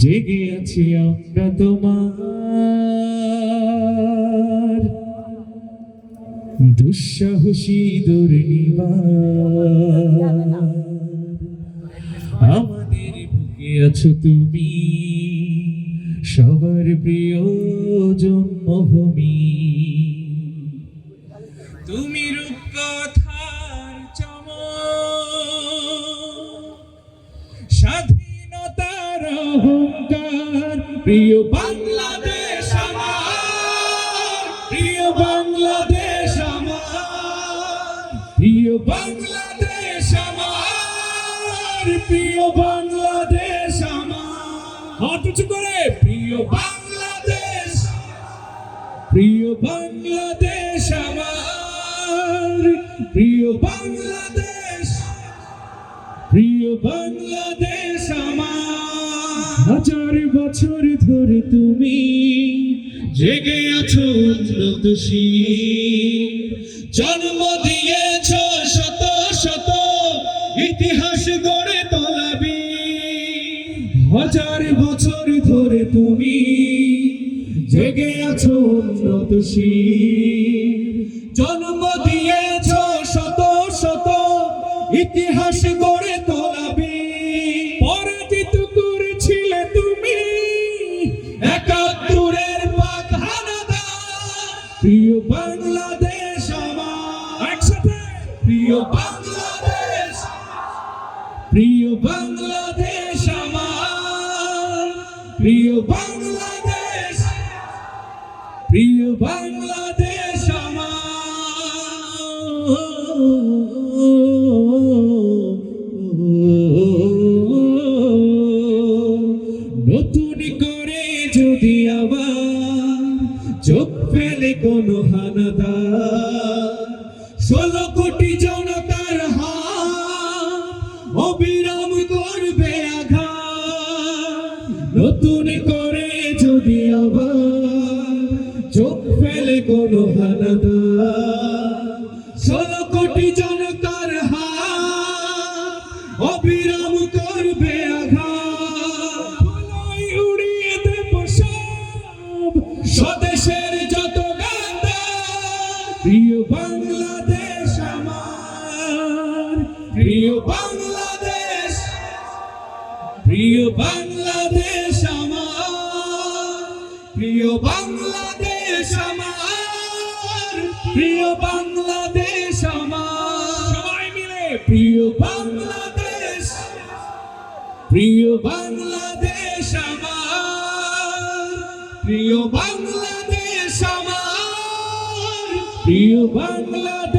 জেগে আছি আমরা তোমার দুঃসাহসী দুর্নিবার। আমাদের বুকে আছো তুমি, সবার প্রিয় জন্মভূমি। তুমি রূপকথার চমক, স্বাধীনতার অহংকার। প্রিয় বাংলাদেশ আমার, প্রিয় বাংলাদেশ আমার, প্রিয় বাংলাদেশ আমার, প্রিয় বাংলাদেশ আমার। হাত উঁচু করে প্রিয় বাংলাদেশ, প্রিয় বাংলাদেশ আমার, প্রিয় বাংলাদেশ, প্রিয় বাংলাদেশ আমার। হাজার বছর ধরে তুমি জেগে আছো উন্নত শির, জন্ম দিয়েছ শত শত ইতিহাস গড়ে তোলাবি। হাজার বছর ধরে তুমি জেগে আছো উন্নত শির, জন্ম দিয়েছ শত শত ইতিহাস গড়ে তোলাবি। পরাজিত করেছিলে তুমি একাত্তরের পাক হানাদার। প্রিয় বাংলাদেশ আমার, একসাথে প্রিয় বাংলাদেশ, প্রিয় বাংলাদেশ আমার, প্রিয় বাংলাদেশ, প্রিয় বাংলাদেশ নতুন করে যদি আবার চোখ ফেলে কোনো হানাদার, 16 কোটি জনতার হাত অবিরাম করবে আঘাত। নতুন করে যদি আবার চোখ ফেলে কোনো হানাদার, 16 কোটি জনতার হাত অবিরাম করবে আঘাত। উড়িয়ে দেব সব স্বদেশের যত গান্ধার। প্রিয় বাংলাদেশ আমার, প্রিয় বাংলাদেশ, প্রিয় বাংলাদেশ আমার, প্রিয় বাংলাদেশ আমার, প্রিয় বাংলাদেশ আমার। সবাই মিলে প্রিয় বাংলাদেশ, প্রিয় বাংলাদেশ আমার, প্রিয় বাংলাদেশ আমার, প্রিয় বাংলাদেশ।